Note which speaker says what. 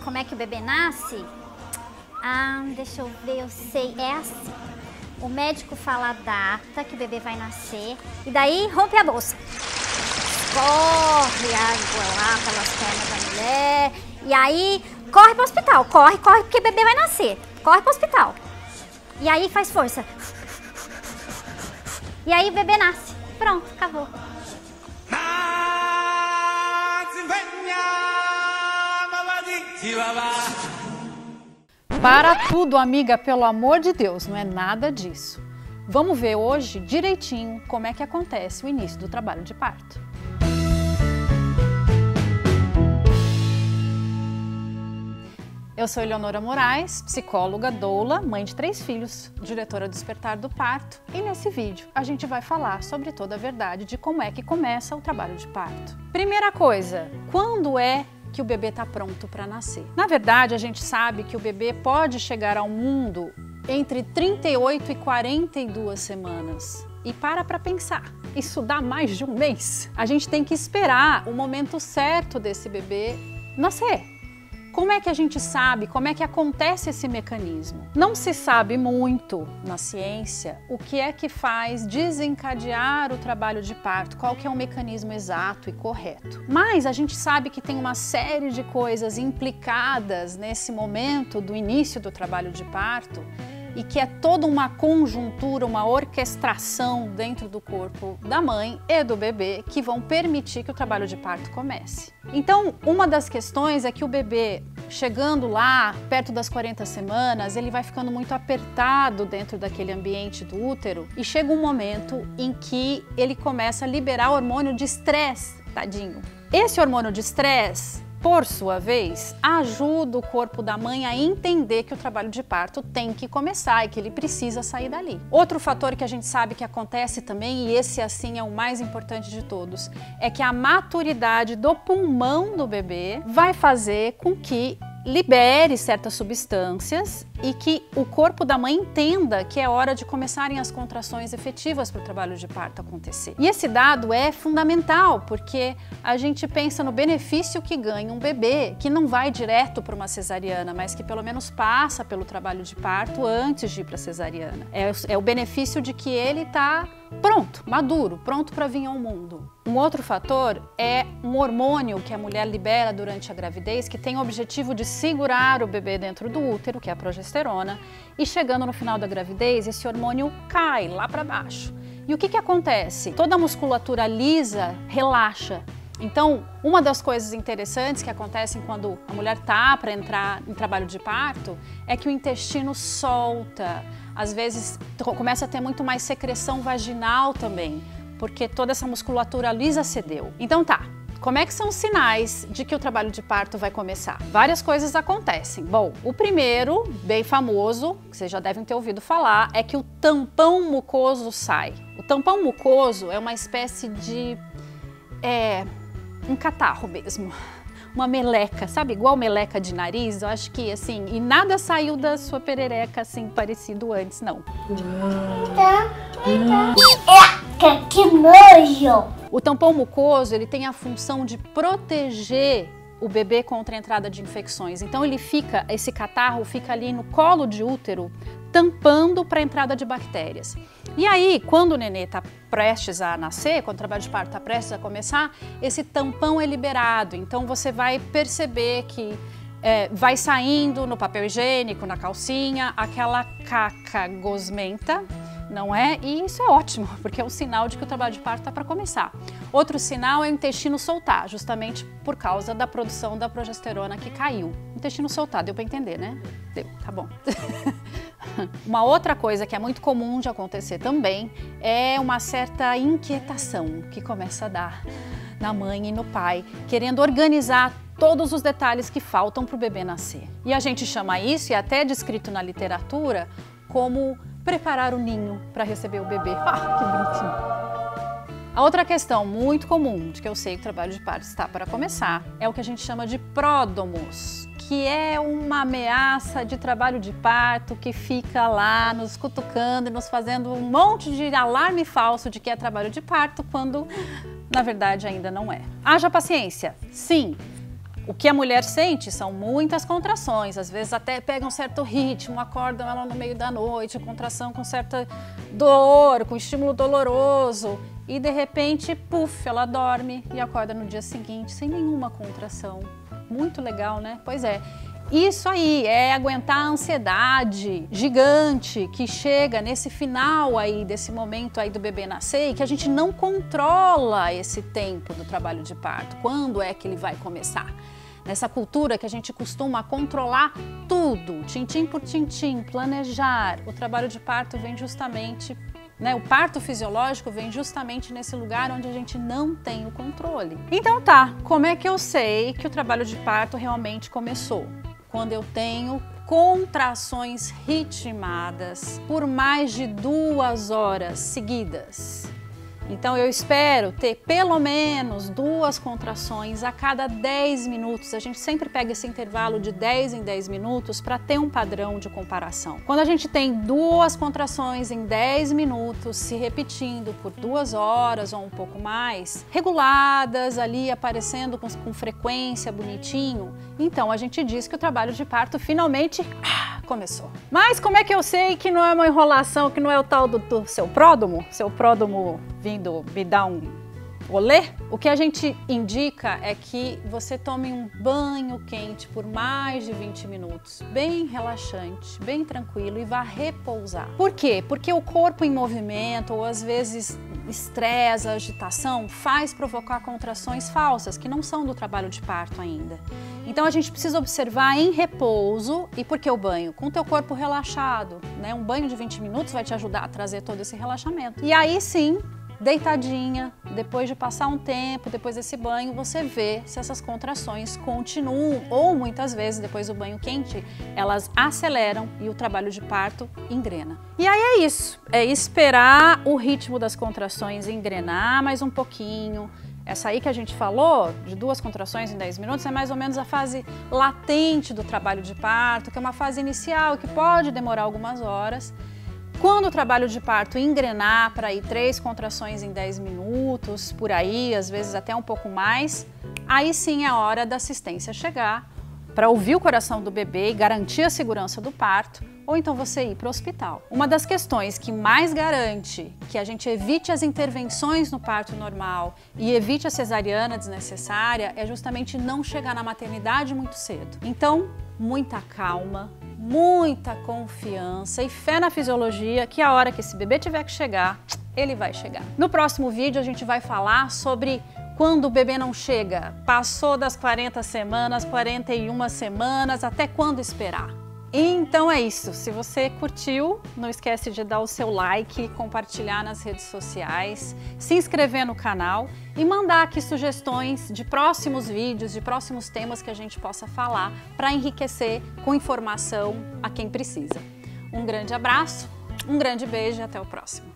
Speaker 1: como é que o bebê nasce? Ah, deixa eu ver, eu sei, é assim. O médico fala a data que o bebê vai nascer e daí rompe a bolsa. Corre água lá pelas pernas da mulher e aí corre pro hospital, corre porque o bebê vai nascer. Corre pro hospital. E aí faz força. E aí o bebê nasce. Pronto, acabou.
Speaker 2: Para tudo, amiga, pelo amor de Deus, não é nada disso. Vamos ver hoje direitinho como é que acontece o início do trabalho de parto. Eu sou Eleonora Moraes, psicóloga, doula, mãe de 3 filhos, diretora do Despertar do Parto, e nesse vídeo a gente vai falar sobre toda a verdade de como é que começa o trabalho de parto. Primeira coisa, quando é que o bebê está pronto para nascer? Na verdade, a gente sabe que o bebê pode chegar ao mundo entre 38 e 42 semanas. E para pensar, isso dá mais de um mês. A gente tem que esperar o momento certo desse bebê nascer. Como é que a gente sabe, como é que acontece esse mecanismo? Não se sabe muito na ciência o que é que faz desencadear o trabalho de parto, qual que é o mecanismo exato e correto. Mas a gente sabe que tem uma série de coisas implicadas nesse momento do início do trabalho de parto e que é toda uma conjuntura, uma orquestração dentro do corpo da mãe e do bebê que vão permitir que o trabalho de parto comece. Então, uma das questões é que o bebê, chegando lá, perto das 40 semanas, ele vai ficando muito apertado dentro daquele ambiente do útero e chega um momento em que ele começa a liberar o hormônio de estresse, tadinho. Esse hormônio de estresse, por sua vez, ajuda o corpo da mãe a entender que o trabalho de parto tem que começar e que ele precisa sair dali. Outro fator que a gente sabe que acontece também, e esse assim é o mais importante de todos, é que a maturidade do pulmão do bebê vai fazer com que libere certas substâncias e que o corpo da mãe entenda que é hora de começarem as contrações efetivas para o trabalho de parto acontecer. E esse dado é fundamental porque a gente pensa no benefício que ganha um bebê que não vai direto para uma cesariana, mas que pelo menos passa pelo trabalho de parto antes de ir para a cesariana. É o benefício de que ele está pronto, maduro, pronto para vir ao mundo. Um outro fator é um hormônio que a mulher libera durante a gravidez que tem o objetivo de segurar o bebê dentro do útero, que é a progesterona, e chegando no final da gravidez, esse hormônio cai lá para baixo. E o que acontece? Toda a musculatura lisa relaxa. Então, uma das coisas interessantes que acontecem quando a mulher tá para entrar em trabalho de parto é que o intestino solta. Às vezes começa a ter muito mais secreção vaginal também, porque toda essa musculatura lisa cedeu. Então tá, como é que são os sinais de que o trabalho de parto vai começar? Várias coisas acontecem. Bom, o primeiro, bem famoso, que vocês já devem ter ouvido falar, é que o tampão mucoso sai. O tampão mucoso é uma espécie de um catarro mesmo. Uma meleca, sabe? Igual meleca de nariz, eu acho que assim, e nada saiu da sua perereca assim, parecido antes, não.
Speaker 1: Que nojo!
Speaker 2: O tampão mucoso, ele tem a função de proteger o bebê contra a entrada de infecções. Então esse catarro fica ali no colo de útero, tampando para a entrada de bactérias. E aí, quando o nenê está prestes a nascer, quando o trabalho de parto está prestes a começar, esse tampão é liberado. Então você vai perceber que vai saindo no papel higiênico, na calcinha, aquela caca gosmenta, não é? E isso é ótimo, porque é um sinal de que o trabalho de parto está para começar. Outro sinal é o intestino soltar, justamente por causa da produção da progesterona que caiu. Intestino soltar, deu para entender, né? Deu, tá bom. Uma outra coisa que é muito comum de acontecer também é uma certa inquietação que começa a dar na mãe e no pai, querendo organizar todos os detalhes que faltam para o bebê nascer. E a gente chama isso, e até descrito na literatura, como preparar o ninho para receber o bebê. Ah, que bonitinho! A outra questão muito comum de que eu sei que o trabalho de parto está para começar é o que a gente chama de pródomos, que é uma ameaça de trabalho de parto que fica lá nos cutucando e nos fazendo um monte de alarme falso de que é trabalho de parto, quando na verdade ainda não é. Haja paciência, sim. O que a mulher sente são muitas contrações, às vezes até pega um certo ritmo, acordam ela no meio da noite, contração com certa dor, com estímulo doloroso, e de repente, puf, ela dorme e acorda no dia seguinte sem nenhuma contração. Muito legal, né? Pois é. Isso aí é aguentar a ansiedade gigante que chega nesse final aí, desse momento aí do bebê nascer, e que a gente não controla esse tempo do trabalho de parto. Quando é que ele vai começar? Nessa cultura que a gente costuma controlar tudo, tintim por tintim, planejar, o trabalho de parto vem justamente, né, o parto fisiológico vem justamente nesse lugar onde a gente não tem o controle. Então tá, como é que eu sei que o trabalho de parto realmente começou? Quando eu tenho contrações ritmadas por mais de 2 horas seguidas. Então eu espero ter pelo menos 2 contrações a cada 10 minutos. A gente sempre pega esse intervalo de 10 em 10 minutos para ter um padrão de comparação. Quando a gente tem 2 contrações em 10 minutos se repetindo por 2 horas ou um pouco mais, reguladas ali, aparecendo com frequência, bonitinho, então a gente diz que o trabalho de parto finalmente começou. Mas como é que eu sei que não é uma enrolação, que não é o tal do seu pródromo? Seu pródromo vindo me dar um olê? O que a gente indica é que você tome um banho quente por mais de 20 minutos, bem relaxante, bem tranquilo, e vá repousar. Por quê? Porque o corpo em movimento, ou às vezes estresse, agitação, faz provocar contrações falsas, que não são do trabalho de parto ainda. Então a gente precisa observar em repouso. E por que o banho? Com o teu corpo relaxado, né? Um banho de 20 minutos vai te ajudar a trazer todo esse relaxamento. E aí sim, deitadinha, depois de passar um tempo, depois desse banho, você vê se essas contrações continuam, ou muitas vezes, depois do banho quente, elas aceleram e o trabalho de parto engrena. E aí é isso, é esperar o ritmo das contrações engrenar mais um pouquinho. Essa aí que a gente falou, de 2 contrações em 10 minutos, é mais ou menos a fase latente do trabalho de parto, que é uma fase inicial que pode demorar algumas horas. Quando o trabalho de parto engrenar para ir 3 contrações em 10 minutos, por aí, às vezes até um pouco mais, aí sim é a hora da assistência chegar para ouvir o coração do bebê e garantir a segurança do parto, ou então você ir para o hospital. Uma das questões que mais garante que a gente evite as intervenções no parto normal e evite a cesariana desnecessária é justamente não chegar na maternidade muito cedo. Então, muita calma, muita confiança e fé na fisiologia, que a hora que esse bebê tiver que chegar, ele vai chegar. No próximo vídeo a gente vai falar sobre quando o bebê não chega, passou das 40 semanas, 41 semanas, até quando esperar. Então é isso, se você curtiu, não esquece de dar o seu like, compartilhar nas redes sociais, se inscrever no canal e mandar aqui sugestões de próximos vídeos, de próximos temas que a gente possa falar para enriquecer com informação a quem precisa. Um grande abraço, um grande beijo e até o próximo.